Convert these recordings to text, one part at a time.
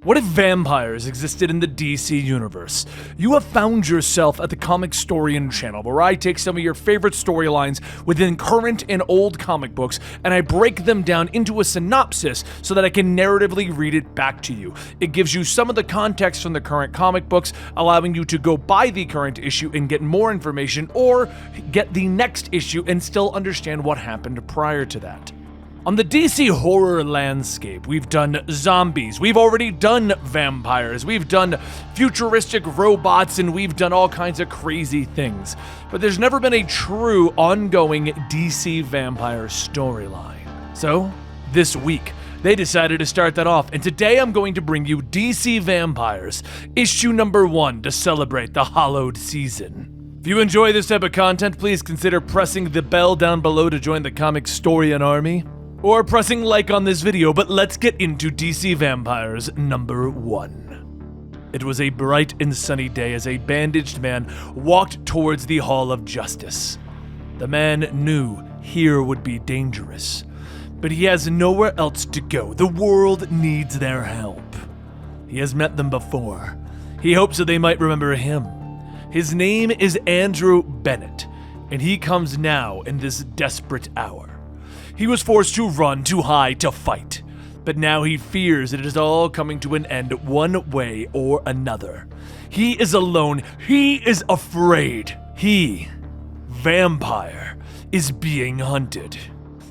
What if vampires existed in the DC universe? You have found yourself at the Comicstorian channel, where I take some of your favorite storylines within current and old comic books, and I break them down into a synopsis so that I can narratively read it back to you. It gives you some of the context from the current comic books, allowing you to go buy the current issue and get more information, or get the next issue and still understand what happened prior to that. On the DC horror landscape, we've done zombies, we've already done vampires, we've done futuristic robots, and we've done all kinds of crazy things. But there's never been a true ongoing DC vampire storyline. So, this week, they decided to start that off, and today I'm going to bring you DC Vampires, issue number 1, to celebrate the hallowed season. If you enjoy this type of content, please consider pressing the bell down below to join the Comicstorian army, or pressing like on this video, but let's get into DC Vampires number 1. It was a bright and sunny day as a bandaged man walked towards the Hall of Justice. The man knew here would be dangerous, but he has nowhere else to go. The world needs their help. He has met them before. He hopes that they might remember him. His name is Andrew Bennett, and he comes now in this desperate hour. He was forced to run, to hide, to fight, but now he fears it is all coming to an end one way or another. He is alone. He is afraid. He, vampire, is being hunted.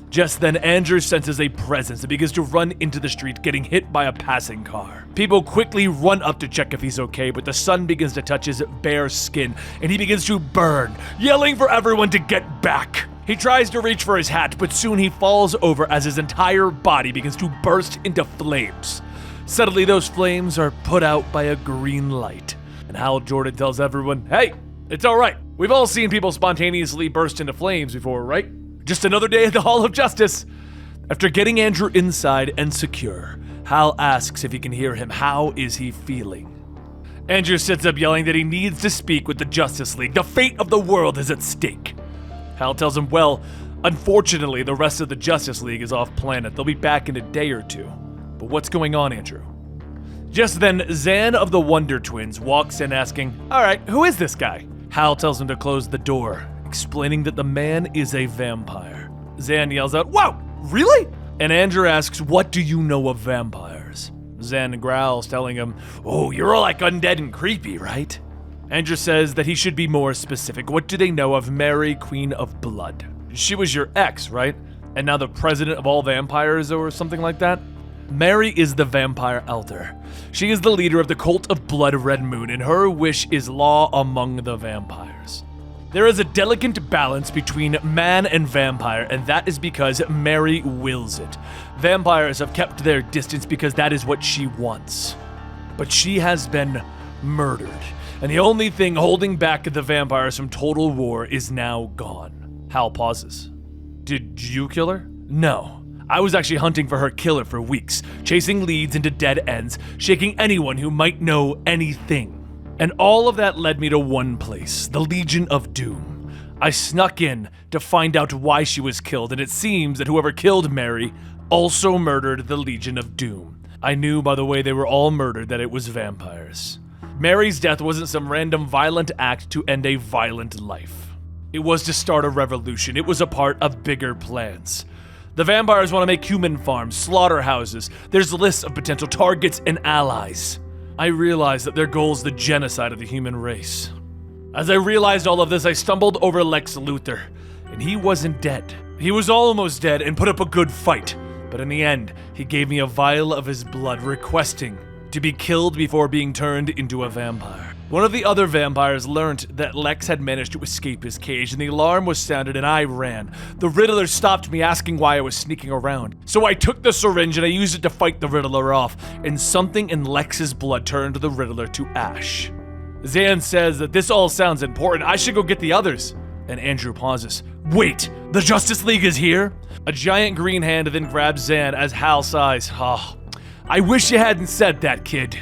Just then, Andrew senses a presence and begins to run into the street, getting hit by a passing car. People quickly run up to check if he's okay, but the sun begins to touch his bare skin, and he begins to burn, yelling for everyone to get back. He tries to reach for his hat, but soon he falls over as his entire body begins to burst into flames. Suddenly, those flames are put out by a green light, and Hal Jordan tells everyone, "Hey, it's alright. We've all seen people spontaneously burst into flames before, right? Just another day at the Hall of Justice." After getting Andrew inside and secure, Hal asks if he can hear him. How is he feeling? Andrew sits up yelling that he needs to speak with the Justice League. The fate of the world is at stake. Hal tells him, well, unfortunately, the rest of the Justice League is off planet. They'll be back in a day or two. But what's going on, Andrew? Just then, Zan of the Wonder Twins walks in asking, all right, who is this guy? Hal tells him to close the door, explaining that the man is a vampire. Zan yells out, whoa, really? And Andrew asks, what do you know of vampires? Zan growls, telling him, oh, you're all like undead and creepy, right? Andrew says that he should be more specific. What do they know of Mary, Queen of Blood? She was your ex, right? And now the president of all vampires or something like that? Mary is the vampire elder. She is the leader of the cult of Blood Red Moon, and her wish is law among the vampires. There is a delicate balance between man and vampire, and that is because Mary wills it. Vampires have kept their distance because that is what she wants. But she has been murdered. And the only thing holding back the vampires from total war is now gone. Hal pauses. Did you kill her? No. I was actually hunting for her killer for weeks, chasing leads into dead ends, shaking anyone who might know anything. And all of that led me to one place, the Legion of Doom. I snuck in to find out why she was killed, and it seems that whoever killed Mary also murdered the Legion of Doom. I knew by the way they were all murdered that it was vampires. Mary's death wasn't some random violent act to end a violent life. It was to start a revolution. It was a part of bigger plans. The vampires want to make human farms, slaughterhouses. There's lists of potential targets and allies. I realized that their goal is the genocide of the human race. As I realized all of this, I stumbled over Lex Luthor, and he wasn't dead. He was almost dead and put up a good fight, but in the end, he gave me a vial of his blood, requesting to be killed before being turned into a vampire. One of the other vampires learned that Lex had managed to escape his cage, and the alarm was sounded and I ran. The Riddler stopped me, asking why I was sneaking around. So I took the syringe and I used it to fight the Riddler off, and something in Lex's blood turned the Riddler to ash. Zan says that this all sounds important. I should go get the others. And Andrew pauses. Wait, the Justice League is here? A giant green hand then grabs Zan as Hal sighs. Oh, I wish you hadn't said that, kid.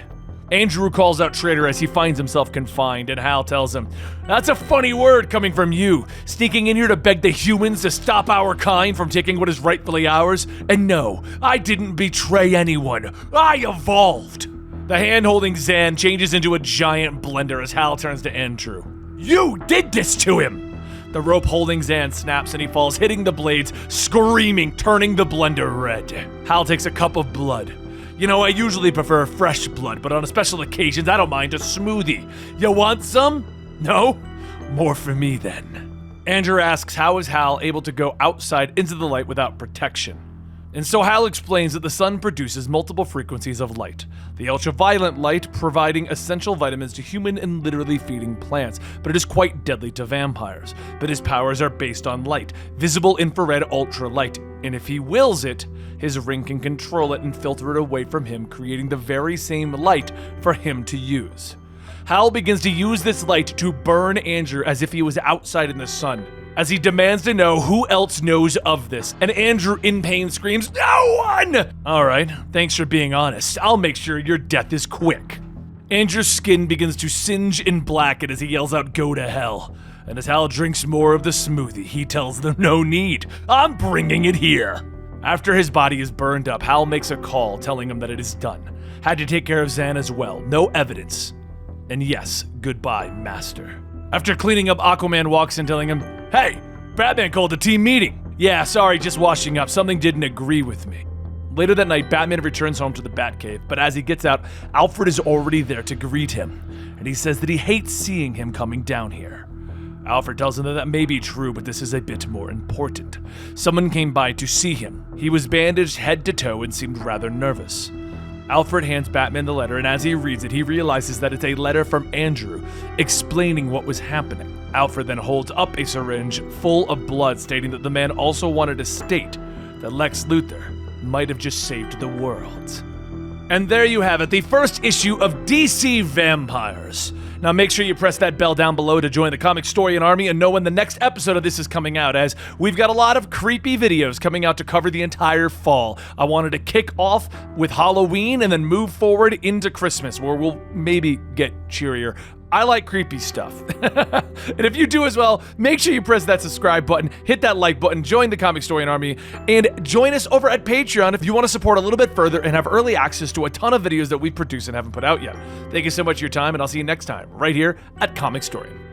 Andrew calls out traitor as he finds himself confined, and Hal tells him, that's a funny word coming from you, sneaking in here to beg the humans to stop our kind from taking what is rightfully ours. And no, I didn't betray anyone. I evolved. The hand holding Zan changes into a giant blender as Hal turns to Andrew. You did this to him! The rope holding Zan snaps and he falls, hitting the blades, screaming, turning the blender red. Hal takes a cup of blood. You know, I usually prefer fresh blood, but on special occasions, I don't mind a smoothie. You want some? No? More for me then. Andrew asks how is Hal able to go outside into the light without protection? And so Hal explains that the sun produces multiple frequencies of light. The ultraviolet light providing essential vitamins to human and literally feeding plants, but it is quite deadly to vampires. But his powers are based on light, visible infrared ultralight, and if he wills it, his ring can control it and filter it away from him, creating the very same light for him to use. Hal begins to use this light to burn Andrew as if he was outside in the sun, as he demands to know who else knows of this, and Andrew in pain screams, "No one!" Alright, thanks for being honest. I'll make sure your death is quick. Andrew's skin begins to singe and blacken as he yells out, "Go to hell." And as Hal drinks more of the smoothie, he tells them, "No need, I'm bringing it here." After his body is burned up, Hal makes a call telling him that it is done. Had to take care of Zan as well, no evidence. And yes, goodbye, Master. After cleaning up, Aquaman walks in telling him, "Hey, Batman called a team meeting." "Yeah, sorry, just washing up. Something didn't agree with me." Later that night, Batman returns home to the Batcave, but as he gets out, Alfred is already there to greet him, and he says that he hates seeing him coming down here. Alfred tells him that that may be true, but this is a bit more important. Someone came by to see him. He was bandaged head to toe and seemed rather nervous. Alfred hands Batman the letter, and as he reads it, he realizes that it's a letter from Andrew explaining what was happening. Alfred then holds up a syringe full of blood, stating that the man also wanted to state that Lex Luthor might have just saved the world. And there you have it, the first issue of DC Vampires. Now make sure you press that bell down below to join the Comicstorian army and know when the next episode of this is coming out, as we've got a lot of creepy videos coming out to cover the entire fall. I wanted to kick off with Halloween and then move forward into Christmas, where we'll maybe get cheerier. I like creepy stuff. And if you do as well, make sure you press that subscribe button, hit that like button, join the Comicstorian army, and join us over at Patreon if you want to support a little bit further and have early access to a ton of videos that we produce and haven't put out yet. Thank you so much for your time, and I'll see you next time, right here at Comicstorian.